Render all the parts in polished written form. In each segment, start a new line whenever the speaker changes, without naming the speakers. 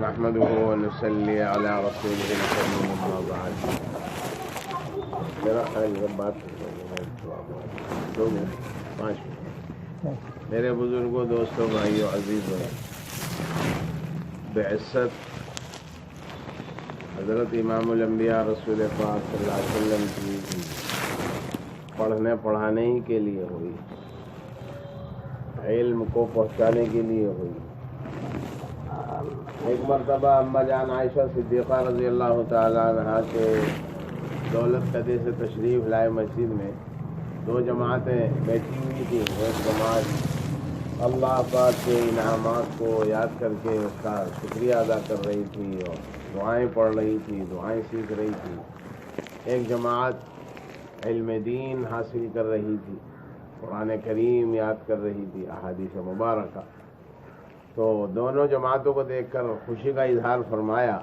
نحمده ونصلي على رسوله الكريم اما بعد. میرا خیال بات میرے بزرگوں، دوستوں، بھائیوں، عزیزوں، بعزت حضرت امام الانبیاء رسول پاک صلی اللہ علیہ وسلم کی پڑھنے پڑھانے ہی کے لیے ہوئی، علم کو پہنچانے کے لیے ہوئی. ایک مرتبہ اما جان عائشہ صدیقہ رضی اللہ تعالیٰ عنہ کے دولت قدے سے تشریف لائے مسجد میں. دو جماعتیں بیٹھی ہوئی تھیں. ایک جماعت اللہ پاک کے انعامات کو یاد کر کے اس کا شکریہ ادا کر رہی تھی اور دعائیں پڑھ رہی تھی، دعائیں سیکھ رہی تھی. ایک جماعت علم دین حاصل کر رہی تھی، قرآن کریم یاد کر رہی تھی، احادیث مبارکہ. تو دونوں جماعتوں کو دیکھ کر خوشی کا اظہار فرمایا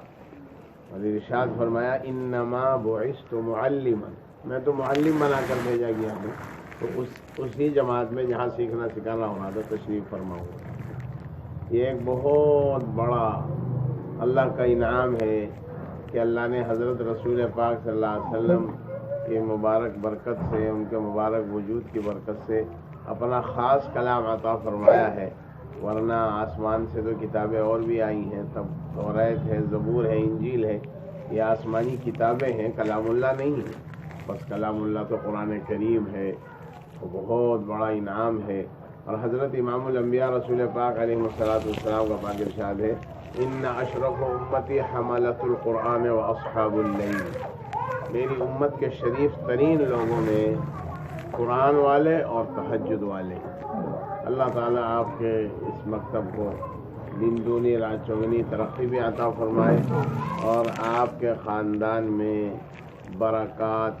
اور ارشاد فرمایا انما بعثت معلما، میں تو معلم بنا کر بھیجا گیا ہوں. تو اسی جماعت میں جہاں سیکھنا سکھانا ہونا تو تشریف فرماؤں. یہ ایک بہت بڑا اللہ کا انعام ہے کہ اللہ نے حضرت رسول پاک صلی اللہ علیہ وسلم کی مبارک برکت سے، ان کے مبارک وجود کی برکت سے اپنا خاص کلام عطا فرمایا ہے. ورنہ آسمان سے تو کتابیں اور بھی آئی ہیں، تب توریت ہے، زبور ہے، انجیل ہے، یہ آسمانی کتابیں ہیں، کلام اللہ نہیں ہے. بس کلام اللہ تو قرآن کریم ہے، وہ بہت بڑا انعام ہے. اور حضرت امام الانبیاء رسول پاک علیہ السلام کا پاک ارشاد ہے ان اشرف امتی حملۃ القرآن و اصحاب اللیل، میری امت کے شریف ترین لوگوں میں قرآن والے اور تہجد والے. اللہ تعالیٰ آپ کے اس مکتب کو دن دونی رات چوگنی ترقی بھی عطا فرمائے اور آپ کے خاندان میں برکات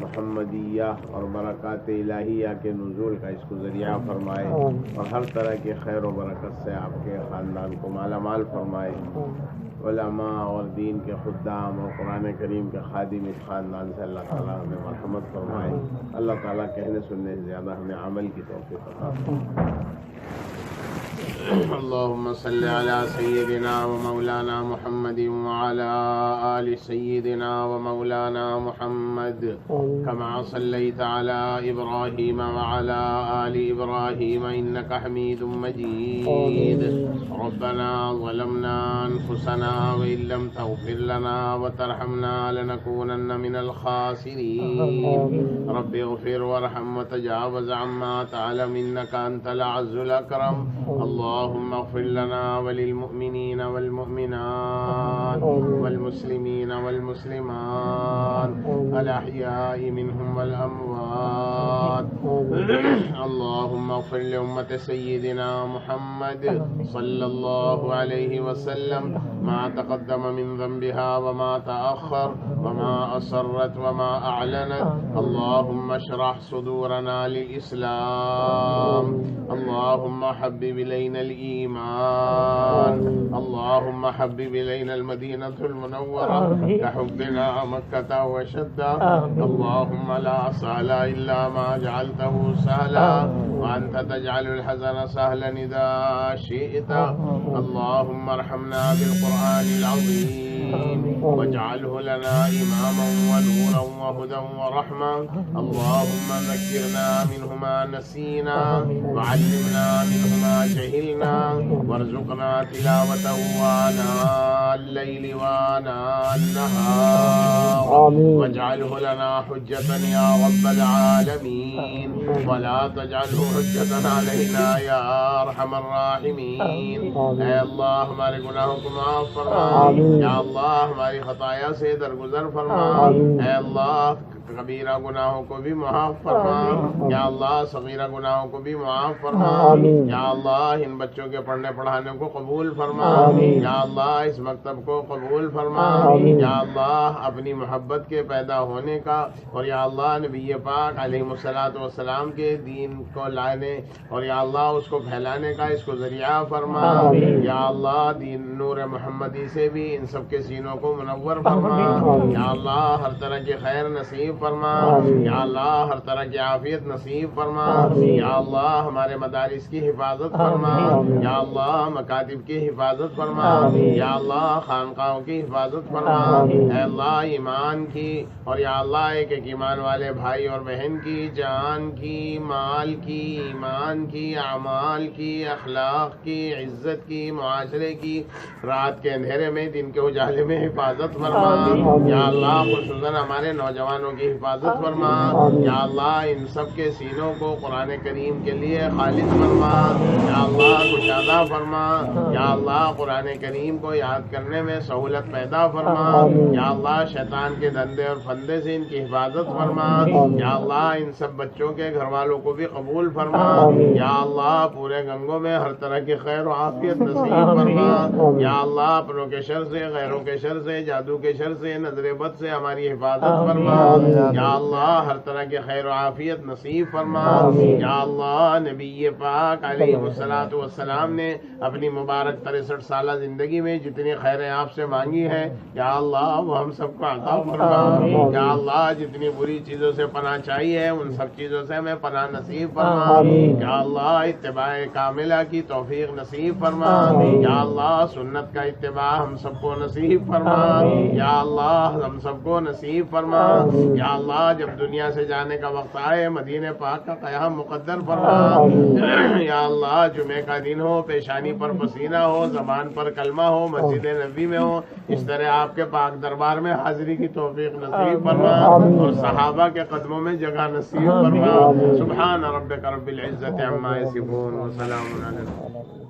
محمدیہ اور برکات الہیہ کے نزول کا اس کو ذریعہ فرمائے اور ہر طرح کی خیر و برکت سے آپ کے خاندان کو مالا مال فرمائے. علماء اور دین کے خدام اور قرآن کریم کے خادم اس خاندان سے اللہ تعالیٰ ہمیں مرحمت فرمائے. اللہ تعالیٰ کہنے سننے سے زیادہ ہمیں عمل کی توفیق عطا فرمائے. اللهم صل على سيدنا ومولانا محمد وعلى آل سيدنا ومولانا محمد كما صليت على إبراهيم وعلى آل إبراهيم إنك حميد مجيد. ربنا ظلمنا أنفسنا وإن لم تغفر لنا وترحمنا لنكونن من الخاسرين. رب اغفر وارحم وتجاوز عما تعلم إنك أنت الأعز الأكرم. اللهم اغفر لنا وللمؤمنين والمؤمنات والمسلمين والمسلمات الأحياء منهم والأموات. اللهم اغفر لأمة سيدنا محمد صلى الله عليه وسلم ما تقدم من ذنبها وما تأخر وما أسرت وما أعلنت. اللهم اشرح صدورنا للإسلام. اللهم حبب إلينا الإيمان. اللهم حبب إلينا المدينة المنورة كحبنا مكة وشدة. اللهم لا سهل إلا ما جعلته سهلا وأنت تجعل الحزن سهلا إذا شئت. اللهم ارحمنا بالقرآن العظيم واجعله لنا إماما ونورا وهدى ورحمة. اللهم ذكرنا منه ما نسينا وعلمنا منه ما جهلنا وارزقنا تلاوته آناء الليل وآناء النهار واجعله لنا حجة يا رب العالمين ولا تجعله حجة علينا يا أرحم الراحمين. اے اللہ ہمارے گناہوں کو معاف فرما. یا اللہ ہماری خطایا سے درگزر فرما. اے اللہ کبیرہ گناہوں کو بھی معاف فرما، یا اللہ صغیرہ گناہوں کو بھی معاف فرما، یا اللہ ان بچوں کے پڑھنے پڑھانے کو قبول فرما، یا اللہ اس مکتب کو قبول فرما، یا اللہ اپنی محبت کے پیدا ہونے کا اور یا اللہ نبی پاک علیہ الصلوۃ والسلام کے دین کو لانے اور یا اللہ اس کو پھیلانے کا اس کو ذریعہ فرما، یا اللہ دین نور محمدی سے بھی ان سب کے سینوں کو منور فرما، یا اللہ ہر طرح کی خیر نصیب فرما، یا اللہ ہر طرح کی عافیت نصیب فرما، یا اللہ ہمارے مدارس کی حفاظت فرما، یا اللہ مکاتب کی حفاظت فرما، یا اللہ خانقاہوں کی حفاظت فرما، اے اللہ ایمان کی اور یا اللہ ایک ایک ایمان والے بھائی اور بہن کی جان کی، مال کی، ایمان کی، اعمال کی، اخلاق کی، عزت کی، معاشرے کی، رات کے اندھیرے میں دن کے اجالے میں حفاظت فرما، یا اللہ خصوصاً ہمارے نوجوانوں کی حفاظت فرما، یا اللہ ان سب کے سینوں کو قرآن کریم کے لیے خالص فرما، یا اللہ کشادہ فرما، یا اللہ قرآن کریم کو یاد کرنے میں سہولت پیدا فرما، یا اللہ شیطان کے دھندے اور فندے سے ان کی حفاظت فرما، یا اللہ ان سب بچوں کے گھر والوں کو بھی قبول فرما، یا اللہ پورے گنگوں میں ہر طرح کی خیر و عافیت نصیب فرما، یا اللہ اپنوں کے شر سے، غیروں کے شر سے، جادو کے شر سے، نظر بد سے ہماری حفاظت فرما، یا اللہ ہر طرح کی خیر و عافیت نصیب فرما، یا اللہ نبی پاک علیہ الصلوۃ والسلام نے اپنی مبارک 63 سالہ زندگی میں جتنی خیریں آپ سے مانگی ہیں یا اللہ وہ ہم سب کو عطا فرما، یا اللہ جتنی بری چیزوں سے پناہ چاہیے ان سب چیزوں سے ہمیں پناہ نصیب فرما، یا اللہ اتباع کاملہ کی توفیق نصیب فرما، یا اللہ سنت کا اتباع ہم سب کو نصیب فرما، یا اللہ ہم سب کو نصیب فرما، یا اللہ جب دنیا سے جانے کا وقت آئے مدینہ پاک کا قیام مقدر فرما، یا اللہ جمعے کا دن ہو، پیشانی پر پسینہ ہو، زبان پر کلمہ ہو، مسجد نبی میں ہو، اس طرح آپ کے پاک دربار میں حاضری کی توفیق نصیب فرما اور صحابہ کے قدموں میں جگہ نصیب فرما۔ سبحان ربک رب العزت عما یصفون وسلام علی